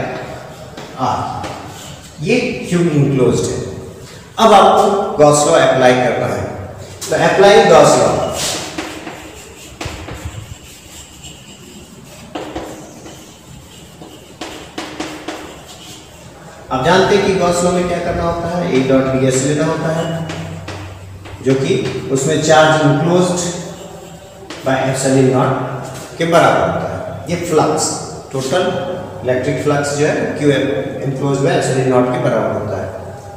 R, ये क्यूब इनक्लोज्ड है। अब आपको गॉस लॉ अप्लाई करना है, तो अप्लाई गॉस लॉ। आप जानते हैं कि गॉस लॉ में क्या करना होता है, ए डॉट डी एस लेना होता है, जो कि उसमें charge enclosed by epsilon not के बराबर होता है। ये फ्लक्स, टोटल इलेक्ट्रिक फ्लक्स जो है Q enclosed by epsilon not के बराबर होता है।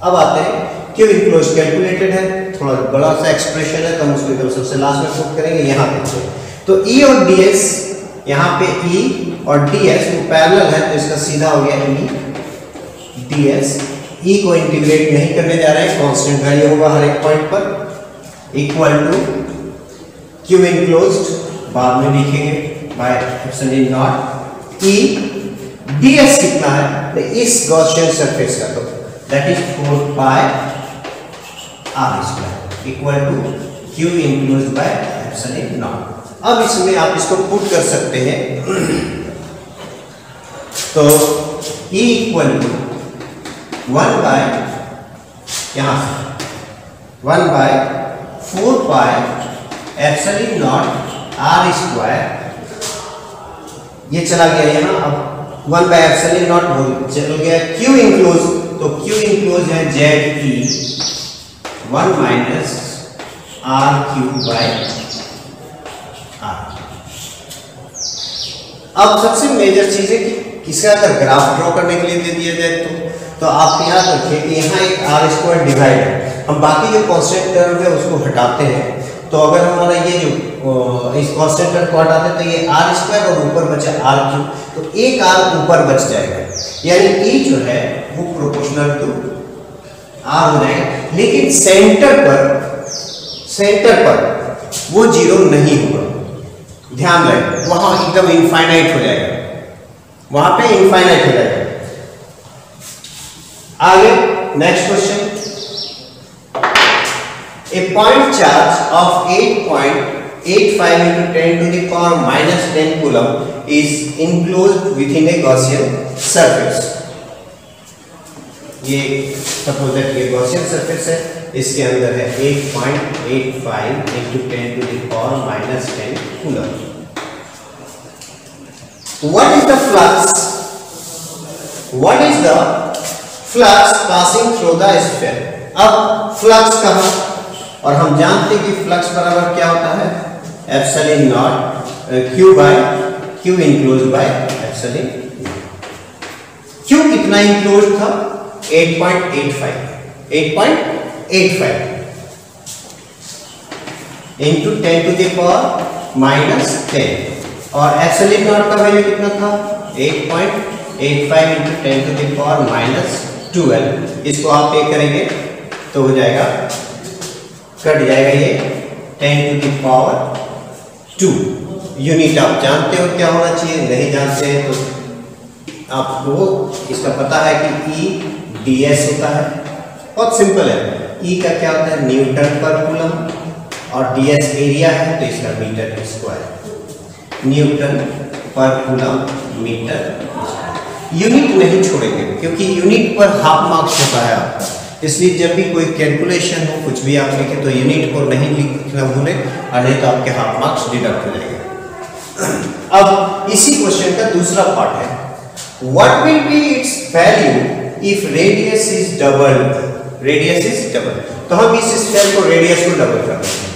अब आते हैं क्यू इनक्लोज्ड कैलकुलेटेड है, थोड़ा बड़ा सा एक्सप्रेशन है, तो हम उसको सबसे लास्ट में पुट करेंगे। यहाँ पे तो ई और डी एस, यहाँ पे ई और डी एस वो पैरेलल है, तो इसका सीधा हो गया ई डी एस। ई को इंटीग्रेट नहीं करने जा रहे हैं, कांस्टेंट वैल्यू होगा हर एक पॉइंट पर, इक्वल टू क्यू इनक्लोज्ड बाद में लिखेंगे by epsilon naught E D S कितना है, तो इस गॉसियन सरफेस का, तो that is 4 pi R square equal to Q enclosed by epsilon naught. अब इसमें आप इसको पुट कर सकते हैं, तो E इक्वल टू 1 बाय यहां से 1 by 4 pi epsilon naught R square, ये चला गया यहाँ, अब 1 बाय एप्सिलॉन नॉट चल गया क्यू इनक्लोज, तो क्यू इनक्लोज है Z E 1 minus R cube by R. अब सबसे मेजर चीज है कि किसका अगर ग्राफ ड्रॉ करने के लिए दे दिया जाए तो आप याद रखिए कि यहाँ एक आर स्क्वायर डिवाइड है, हम बाकी जो कांस्टेंट टर्म है उसको हटाते हैं, तो अगर हमारा ये जो इस कांस्टेंट टर्म को हटाते हैं तो ये आर स्क्वायर और ऊपर बचा आर क्यूब, तो एक आर ऊपर बच जाएगा, यानी ई जो है वो प्रोपोर्शनल टू आर हो जाएगा। लेकिन सेंटर पर वो जीरो नहीं होगा, ध्यान रखें, वहां एकदम इनफाइनाइट हो जाएगा, वहां पे इनफाइनाइट हो जाएगा। आगे next question, A point charge of 8.85 into 10 to the power minus 10 coulomb is enclosed within a Gaussian surface। ये सपोज दैट ये गॉसियन सरफेस है, इसके अंदर है 8.85 into 10 to the power minus 10 coulomb। What is the flux? What is the flux passing through the sphere? अब flux कहाँ, और हम जानते हैं कि फ्लक्स बराबर क्या होता है, epsilon naught Q by Q enclosed by epsilon. Q कितना इनक्लोज्ड था, 8.85 into 10 to the power minus 10, और एप्सिलॉन नॉट का वैल्यू कितना था, 8.85 into 10 to the power minus 12। इसको आप पे करेंगे तो हो जाएगा, कट जाएगा ये 10 to the power 2। यूनिट आप जानते हो क्या होना चाहिए, नहीं जानते हैं तो आपको इसका पता है कि ई डी एस होता है, बहुत सिंपल है। ई का क्या होता है, न्यूटन पर कूलम, और डी एस एरिया है तो इसका मीटर स्क्वायर, न्यूटन पर कूलम मीटर। यूनिट नहीं छोड़ेंगे, क्योंकि यूनिट पर हाफ मार्क्स होता है आपका। इसलिए जब भी कोई कैलकुलेशन हो, कुछ भी आप लिखें तो यूनिट को नहीं लिखना भूलें, और नहीं तो आपके हाफ मार्क्स डिडक्ट हो जाएंगे। अब इसी क्वेश्चन का दूसरा पार्ट है, what will B it's value if radius is double. Radius is double, तो हम इस स्फीयर को रेडियस को डबल कर देंगे।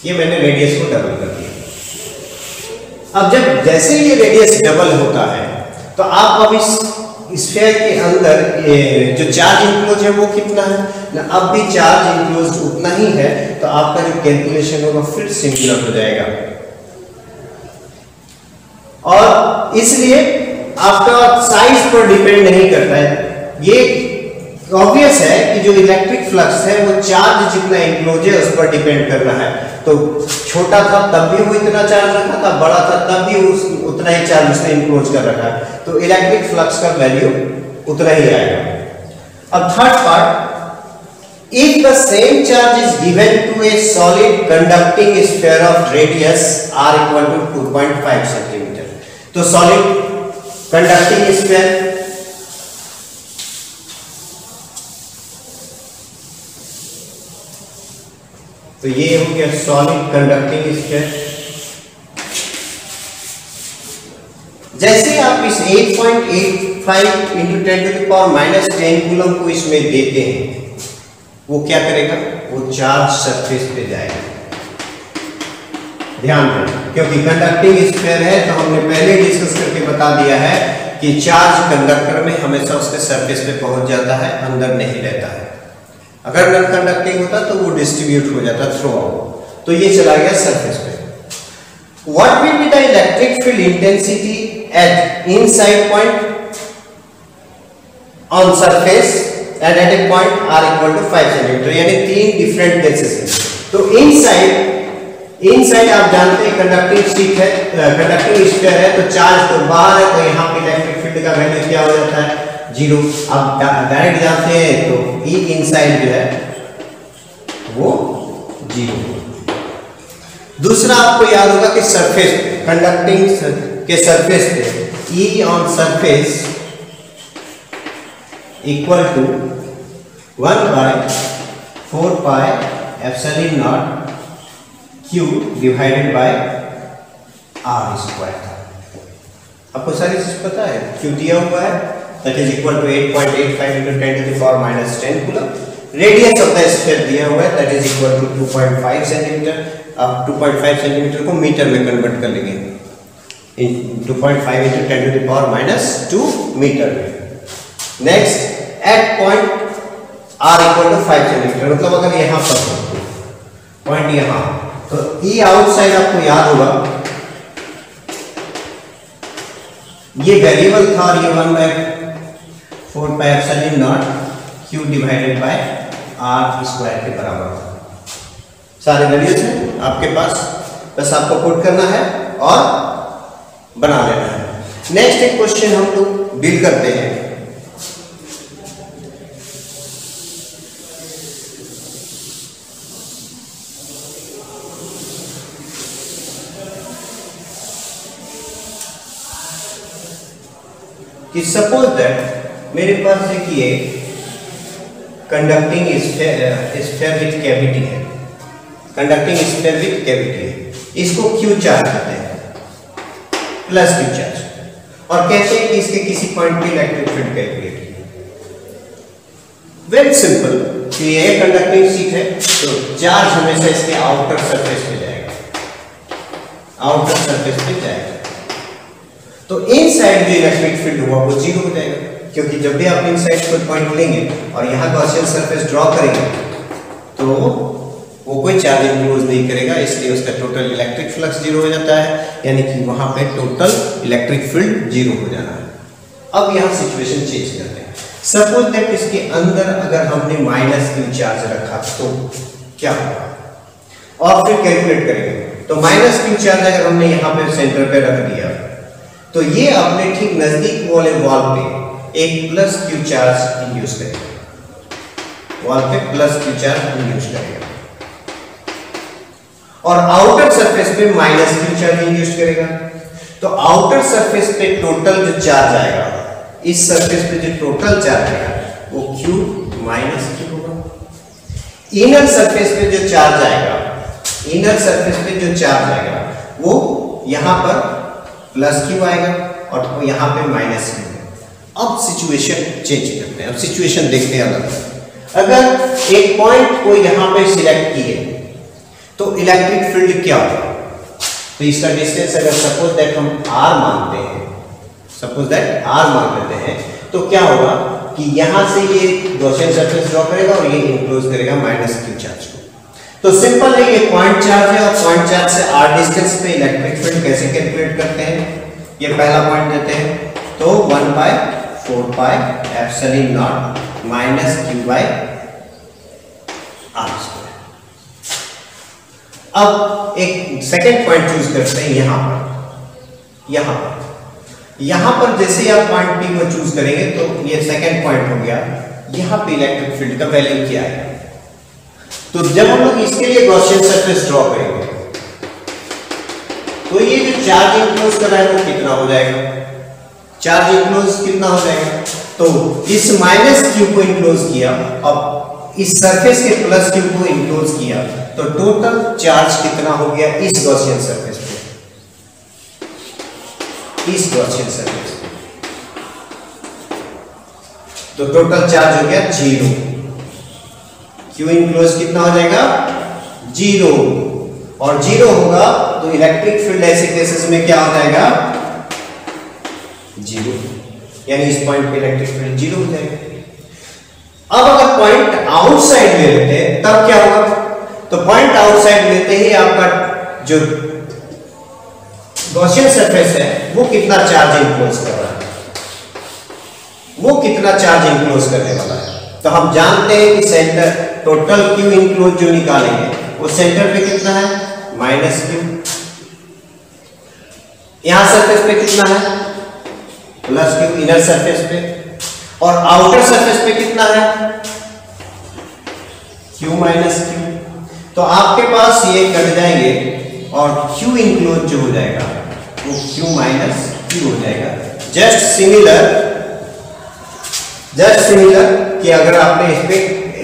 ये मैंने रेडियस को डबल कर दिया। अब जब जैसे ये रेडियस डबल होता है तो आप अब इस स्फीयर के अंदर जो चार्ज इंक्लोज है वो कितना है ना, अब भी चार्ज इंक्लोज उतना ही है, तो आपका जो कैलकुलेशन होगा फिर सिमिलर हो जाएगा। और इसलिए आपका साइज पर डिपेंड नहीं करता है। ये ऑब्वियस है कि जो इलेक्ट्रिक फ्लक्स है वो चार्ज जितना इंक्लोज है उस पर डिपेंड कर रहा है। तो छोटा था तब भी वो इतना चार्ज रखा था, बड़ा था तब भी उतना ही चार्ज उसने इंक्लोज कर रखा है, तो इलेक्ट्रिक फ्लक्स का वैल्यू उतना ही आएगा। अब third part, if the same charge is given to a solid conducting sphere of radius r equal to 2.5 centimetre. तो सॉलिड कंडक्टिंग स्फीयर, तो ये हो गया सॉलिड कंडक्टिंग स्फीयर। जैसे आप इस 8.85 × 10⁻⁻10 कूलम को इसमें देते हैं, वो क्या करेगा, वो चार्ज सरफेस पे जाएगा। ध्यान दें, क्योंकि कंडक्टिंग स्फीयर है तो हमने पहले डिस्कस करके बता दिया है कि चार्ज कंडक्टर में हमेशा उसके सरफेस पे पहुंच जाता है, अंदर नहीं रहता है। अगर नॉन कंडक्टिंग होता तो वो डिस्ट्रीब्यूट हो जाता थ्रू आउट, तो ये चला गया सरफेस पे। What will be the electric field intensity at inside point on surface and at A point r equal to 5 centimetre, यानी 3 डिफरेंट केसेस हैं। तो इनसाइड आप जानते हैं कंडक्टिंग शीट है, कंडक्टिंग स्फीयर है, तो चार्ज तो बाहर है, तो यहाँ पे इलेक्ट्रिक फील्ड का वैल्यू क्या हो जाता है, 0। आप डायरेक्ट जानते हैं तो E इनसाइड जो है वो 0। दूसरा आपको याद होगा कि सरफेस कंडक्टिंग के सरफेस पे E on surface equal to 1/4 pi epsilon naught Q divided by r square. आपको सारी चीज पता है, Q दिया हुआ है, that is equal to 8.85 × 10⁻⁻10 coulomb. Radius of the sphere दिया हुआ है, that is equal to 2.5 centimetre. अब 2.5 सेंटीमीटर को मीटर में कन्वर्ट कर लेंगे, 2.5 × 10⁻2 मीटर में। Next at point r equal to 5 centimetre, मतलब अगर यहाँ पर हो पॉइंट यहाँ, तो E आउटसाइड आपको याद होगा, ये वेरिएबल था और ये 1/4 pi epsilon naught Q divided by r square के बराबर था। सारे वैल्यूज हैं आपके पास, बस आपको पुट करना है और बना लेना है। नेक्स्ट एक क्वेश्चन हम लोग डील करते हैं। कि सपोज दैट मेरे पास एक ये कंडक्टिंग स्फीयर विथ कैविटी है, कंडक्टिंग स्फीयर विथ कैविटी है, इसको Q चार्ज कहते हैं, प्लस Q चार्ज, और कहते हैं कि इसके किसी पॉइंट पे इलेक्ट्रिक फील्ड कैलकुलेट कीजिए। वेरी सिंपल, कि ये कंडक्टिंग शीट है तो चार्ज हमेशा इसके आउटर सरफेस पे जाएगा, आउटर सरफेस पे जाएगा, तो इनसाइड जो इलेक्ट्रिक फील्ड हुआ वो 0 हो जाएगा, क्योंकि जब भी आप इनसाइड कोई पॉइंट लेंगे और यहाँ गॉसियन सरफेस ड्रॉ करेंगे तो वो कोई चार्ज इंक्लोज नहीं करेगा, इसलिए उसका टोटल इलेक्ट्रिक फ्लक्स 0 हो जाता है, यानी कि वहां पे टोटल इलेक्ट्रिक फील्ड 0 हो जाना है। अब यहाँ सिचुएशन चेंज करते हैं। सपोज दैट इसके अंदर अगर हमने -Q चार्ज रखा तो क्या होगा, और फिर कैलकुलेट करेंगे। तो -Q चार्ज अगर हमने यहाँ पे सेंटर पे रख दिया तो ये अपने ठीक नजदीक वाले वॉल पे एक +Q चार्ज इंड्यूस करेगा, वॉल पे +Q चार्ज इंड्यूस करेगा, और आउटर सरफेस पे -Q चार्ज इंड्यूस करेगा। तो आउटर सरफेस पे टोटल जो चार्ज आएगा, इस सरफेस पे जो टोटल चार्ज आएगा वो Q माइनस Q होगा। इनर सरफेस पे जो चार्ज आएगा, इनर सरफेस पे जो चार्ज आएगा वो यहां पर प्लस Q आएगा और यहां पे माइनस Q। अब सिचुएशन चेंज करते हैं, अब सिचुएशन देखते हैं अलग। अगर एक पॉइंट को यहां पे सिलेक्ट किए तो इलेक्ट्रिक फील्ड क्या होगा? तो इसका डिस्टेंस अगर सपोज दैट हम r मानते हैं, सपोज दैट r मान लेते हैं, तो क्या होगा कि यहां से ये गॉसियन सरफेस ड्रॉ करेगा और ये इंक्लोज करेगा माइनस Q चार्ज को। तो सिंपल है, ये पॉइंट चार्ज है और पॉइंट चार्ज से r डिस्टेंस पे इलेक्ट्रिक फील्ड कैसे कैलकुलेट करते हैं? ये पहला पॉइंट देते हैं, तो 1/4 pi epsilon naught minus Q by r। अब एक सेकंड पॉइंट चूज करते हैं यहां पर, यहां पर जैसे आप पॉइंट P को चूज करेंगे तो ये सेकंड पॉइंट हो गया, यहां पे इलेक्ट्रिक फील्ड का वैल्यू क्या है? तो जब हम लोग इसके लिए गॉसियन सरफेस ड्रॉ करेंगे तो ये जो चार्ज इंक्लोज कर रहा है वो कितना हो जाएगा? चार्ज इंक्लोज कितना हो जाएगा? तो इस माइनस Q को इंक्लोज किया, अब इस सरफेस के प्लस Q को इंक्लोज किया, तो टोटल चार्ज कितना हो गया इस गॉसियन सरफेस पे? इस गॉसियन सरफेस पे तो टोटल चार्ज हो गया 0। Q इंक्लोज कितना हो जाएगा? 0। और 0 होगा तो इलेक्ट्रिक फील्ड ऐसे केसेस में क्या हो जाएगा? 0, यानी इस पॉइंट पे इलेक्ट्रिक फील्ड 0 हो जाएगा। अब अगर पॉइंट आउटसाइड ले लेते हैं तब क्या होगा? तो पॉइंट आउटसाइड लेते ही आपका जो गॉसियन सरफेस है वो कितना चार्ज इंक्लोज कर रहा है, वो कितना चार्ज इंक्लोज करने वाला है? तो हम जानते हैं कि सेंटर टोटल Q इंक्लोज जो निकालेंगे वो सेंटर पे कितना है? Minus Q। यहां सरफेस पे कितना है? प्लस Q इनर सरफेस पे, और आउटर सरफेस पे कितना है? Q minus Q। तो आपके पास ये कट जाएंगे और Q इंक्लोज जो हो जाएगा वो Q माइनस Q हो जाएगा। जस्ट सिमिलर कि अगर आपने इस पे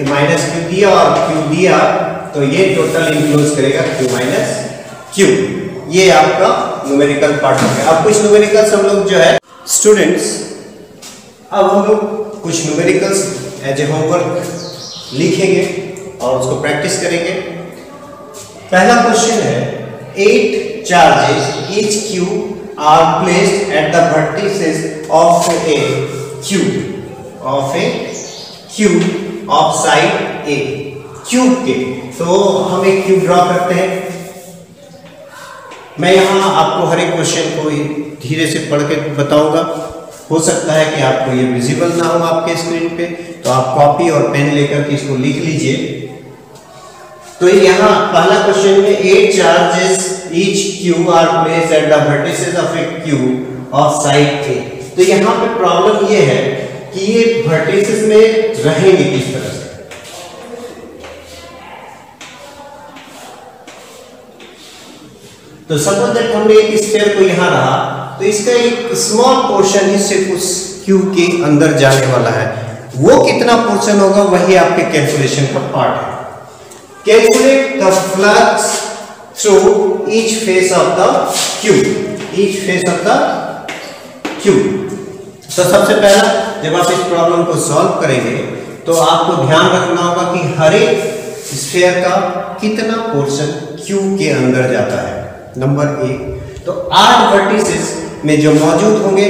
माइनस Q दिया और Q दिया तो ये टोटल इंक्लोज करेगा Q माइनस Q। ये आपका न्यूमेरिकल पार्ट हो गया। अब कुछ न्यूमेरिकल्स हम लोग जो है स्टूडेंट्स, अब हम लोग कुछ न्यूमेरिकल्स एज ए होमवर्क लिखेंगे और उसको प्रैक्टिस करेंगे। पहला क्वेश्चन है 8 charges each Q are placed at the vertices of a cube of side A। Cube के, तो हम एक क्यूब ड्रॉ करते हैं। मैं यहाँ आपको हर एक क्वेश्चन को धीरे से पढ़ के बताऊंगा। हो सकता है कि आपको ये विजिबल ना हो आपके स्क्रीन पे, तो आप कॉपी और पेन लेकर के इसको लिख लीजिए। तो यहाँ पहला क्वेश्चन में 8 charges each Q are placed at the vertices of a cube of side A। तो यहाँ पे प्रॉब्लम ये है कि ये vertices में रहेंगे किस तरह से? तो सपोज दैट हमने एक स्फीयर को यहाँ रहा, तो इसका एक स्मॉल पोर्शन ही सिर्फ उस क्यूब के अंदर जाने वाला है। वो कितना पोर्शन होगा वही आपके कैलकुलेशन का पार्ट है। Calculate the flux through each face of the cube। each face of the cube। तो सबसे पहला जब आप इस प्रॉब्लम को सॉल्व करेंगे तो आपको ध्यान रखना होगा कि हर एक स्फीयर का कितना पोर्शन क्यूब के अंदर जाता है। नंबर 1, तो 8 वर्टिसेस में जो मौजूद होंगे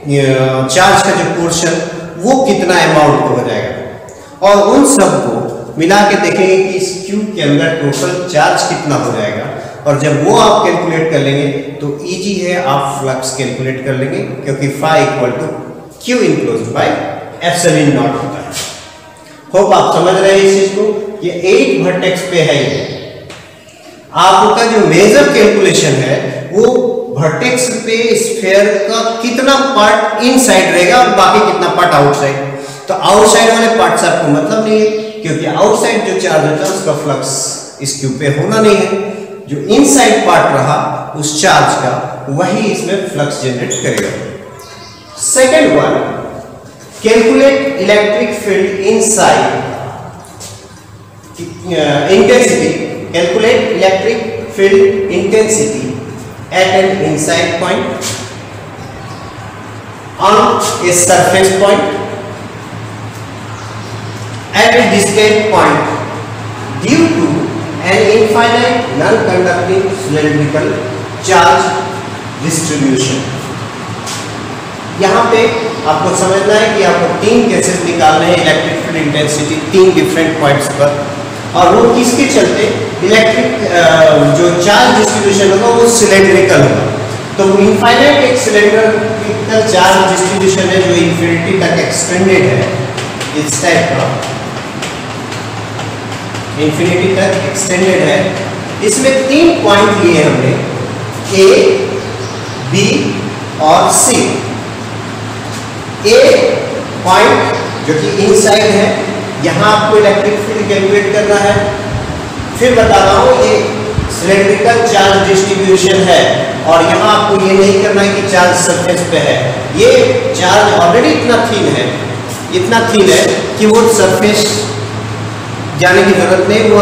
चार्ज का जो पोर्शन वो कितना अमाउंट को हो जाएगा, और उन सब को मिला के देखेंगे कि इस क्यूब के अंदर टोटल चार्ज कितना हो जाएगा। और जब वो आप कैलकुलेट कर लेंगे तो इजी है, आप फ्लक्स कैलकुलेट कर लेंगे, क्योंकि phi equal to Q enclose by epsilon naught होता है। होप आप समझ रहे हैं इस चीज को। ये 8 वर्टेक्स पे है। ये आपका जो मेजर कैलकुलेशन है वो वर्टेक्स पे स्फीयर का कितना पार्ट इनसाइड रहेगा और बाकी कितना पार्ट आउटसाइड। तो आउटसाइड वाले पार्ट से आपको मतलब नहीं है, क्योंकि आउटसाइड जो चार्ज होता है उसका फ्लक्स इस क्यूब पे होना नहीं है। जो इनसाइड पार्ट रहा उस चार्ज का वही इसमें फ्लक्स जनरेट करेगा। Second one, calculate electric field inside intensity, calculate electric field intensity at an inside point on a surface point at a distant point due to an infinite non-conducting cylindrical charge distribution। यहाँ पे आपको समझना है कि आपको तीन cases निकालने हैं इलेक्ट्रिक फील्ड इंटेंसिटी तीन डिफरेंट पॉइंट्स पर, और वो किसके चलते, इलेक्ट्रिक जो चार्ज डिस्ट्रीब्यूशन होगा वो सिलेंड्रिकल होगा। तो इनफाइनाइट एक सिलेंड्रिकल चार्ज डिस्ट्रीब्यूशन है जो इंफिनिटी तक एक्सटेंडेड है, इस टाइप का इंफिनिटी तक एक्सटेंडेड है। इसमें तीन पॉइंट लिए हमने, ए, बी और सी। ए पॉइंट जो कि इनसाइड है, यहाँ आपको इलेक्ट्रिक फील्ड कैलकुलेट करना है। फिर बता रहा हूँ ये सिलेंड्रिकल चार्ज डिस्ट्रीब्यूशन है, और यहाँ आपको ये नहीं करना है कि चार्ज सरफेस पे है। ये चार्ज ऑलरेडी इतना थिन है कि वो सरफेस जाने की जरूरत नहीं, वो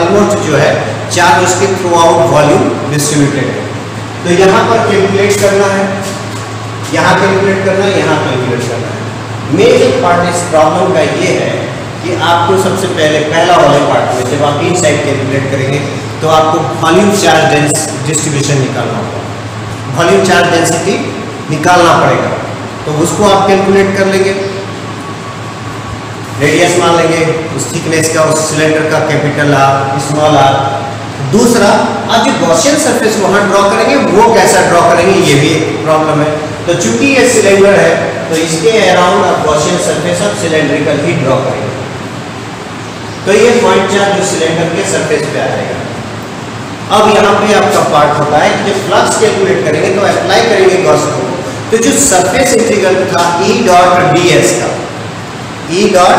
ऑलमोस्ट जो है चार्ज उसके थ्रू आउट वॉल्यूम डिस्ट्रीब्यूटेड है। तो यहाँ पर कैलकुलेट करना है, यहाँ कैलकुलेट करना है, यहाँ कैलकुलेट करना है। मेजर पार्ट इस प्रॉब्लम का ये है कि आपको सबसे पहले पहला वाले पार्ट में जब आप इनसाइड कैलकुलेट करेंगे तो आपको वॉल्यूम चार्ज डिस्ट्रीब्यूशन निकालना होगा, वॉल्यूम चार्ज डेंसिटी निकालना पड़ेगा। तो उसको आप कैलकुलेट कर लेंगे, रेडियस मान लेंगे उस थिकनेस का, उस सिलेंडर का, कैपिटल आर, स्मॉल आर। दूसरा, आप जो गॉसियन सरफेस वहां ड्रॉ करेंगे वो कैसा ड्रॉ करेंगे, ये भी एक प्रॉब्लम है। तो चूंकि ये सिलेंडर है तो इसके अराउंड आप गॉसियन सरफेस आप सिलेंड्रिकल ही ड्रॉ करेंगे। तो ये पॉइंट चार्ज जो सिलेंडर के सरफेस पे आ जाएगा। अब यहाँ पे आपका पार्ट होता है कि जब फ्लक्स कैलकुलेट करेंगे तो अप्लाई करेंगे गॉस को। तो जो सरफेस इंटीग्रल था E डॉट ds का, E डॉट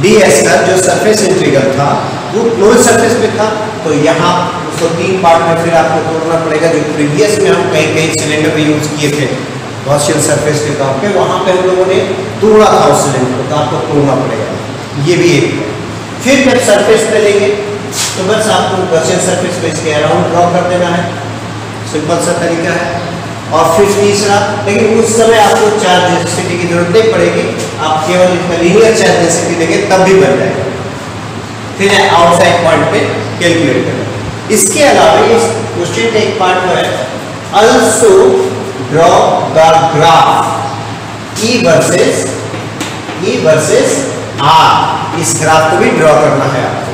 ds का जो सरफेस इंटीग्रल था वो क्लोज सरफेस पे था। तो यहाँ उसको तीन पार्ट में फिर आपको तोड़ना पड़ेगा। जो प्रीवियस में हम कहीं सिलेंडर पे यूज किए थे गॉसियन सरफेस के तौर पे, वहाँ पे हम लोगों ने तोड़ा था उस सिलेंडर को, तो आपको तोड़ना पड़ेगा। ये भी एक है। फिर जब सरफेस पे लेंगे तो बस आपको गॉसियन सरफेस पे इसके अराउंड ड्रॉ कर देना है, सिंपल सा तरीका है। और फिर तीसरा, लेकिन उस समय आपको चार्ज डेंसिटी की जरूरत नहीं पड़ेगी, आप केवल इसका लीनियर चार्ज डेंसिटी देंगे तब भी बन जाएगा। फिर आउटसाइड पॉइंट पे कैलकुलेट करना। इसके अलावा इस क्वेश्चन का एक पार्ट है, also draw the graph E versus R। इस ग्राफ को भी ड्रॉ करना है आपको,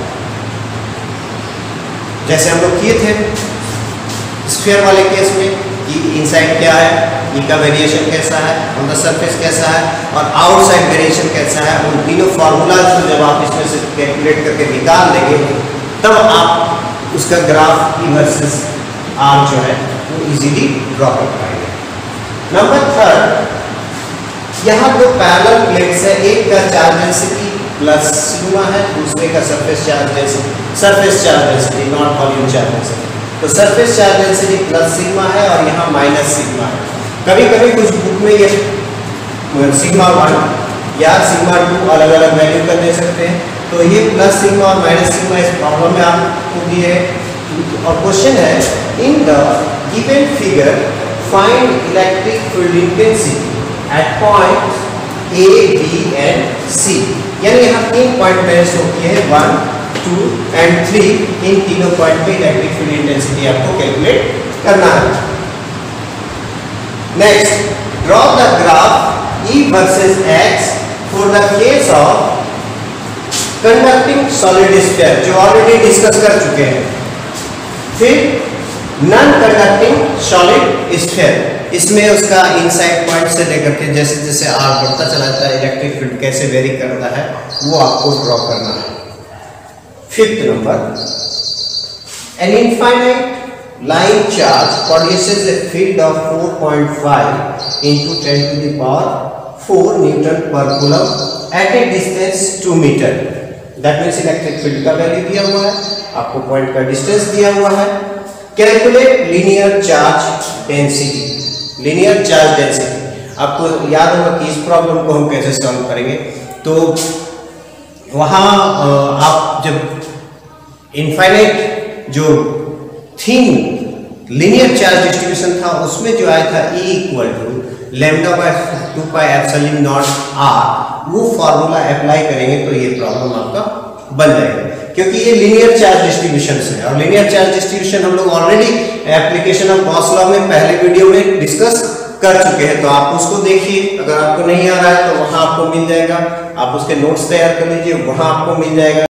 जैसे हम लोग किए थे स्फीयर वाले केस में कि इनसाइड क्या है, E का वेरिएशन कैसा है, ऑन द सरफेस कैसा है, और आउटसाइड वेरिएशन कैसा है। उन तीनों फॉर्मूलाज को जब आप इसमें से कैलकुलेट करके निकाल लेंगे तब आप उसका ग्राफ E वर्सेस R जो है वो इजीली ड्रॉ कर पाएंगे। नंबर थर्ड, यहाँ दो पैरेलल प्लेट्स है, एक का चार्ज डेंसिटी प्लस सिग्मा है, दूसरे का surface charge density not volume charge density. तो surface charge density plus sigma है और यहाँ माइनस सिग्मा है। कभी कभी कुछ बुक में ये सिग्मा 1 या सिग्मा 2 अलग अलग वैल्यू कर दे सकते हैं। तो ये प्लस सिग्मा और माइनस सिग्मा इस प्रॉब्लम में आपको दिए है। और क्वेश्चन है, in the given figure find electric field intensity eight point A, B and C। यानी यहाँ तीन पॉइंट मैंने शो किए हैं, 1, 2 and 3। इन तीनों पॉइंट पे इलेक्ट्रिक फील्ड इंटेंसिटी आपको कैलकुलेट करना है। Next, draw the graph E versus X for the case of conducting solid sphere, जो ऑलरेडी डिस्कस कर चुके हैं। फिर नॉन कंडक्टिंग सॉलिड स्फीयर, इसमें उसका इनसाइड पॉइंट से लेकर के जैसे जैसे आर बढ़ता चला जाता है इलेक्ट्रिक फील्ड कैसे वेरी करता है वो आपको ड्रॉ करना है। Fifth number, an infinite line charge produces a field of 4.5 into 10 to the power 4 newton पर coulomb at a distance 2 metre. That means electric field का वैल्यू दिया हुआ है, आपको पॉइंट का डिस्टेंस दिया हुआ है, calculate linear charge density. Linear charge density आपको याद होगा कि इस प्रॉब्लम को हम कैसे सॉल्व करेंगे। तो वहां आप जब इनफाइनाइट जो थीम लीनियर चार्ज डिस्ट्रीब्यूशन था उसमें जो आया था E equal to lambda by 2 pi epsilon naught r, वो फॉर्मूला अप्लाई करेंगे तो ये प्रॉब्लम आपका बन जाएगा, क्योंकि ये लीनियर चार्ज डिस्ट्रीब्यूशन है। और लीनियर चार्ज डिस्ट्रीब्यूशन हम लोग already application of Gauss law में पहले वीडियो में डिस्कस कर चुके हैं, तो आप उसको देखिए। अगर आपको नहीं आ रहा है तो वहां आपको मिल जाएगा, आप उसके नोट्स तैयार कर लीजिए, वहां आपको मिल जाएगा।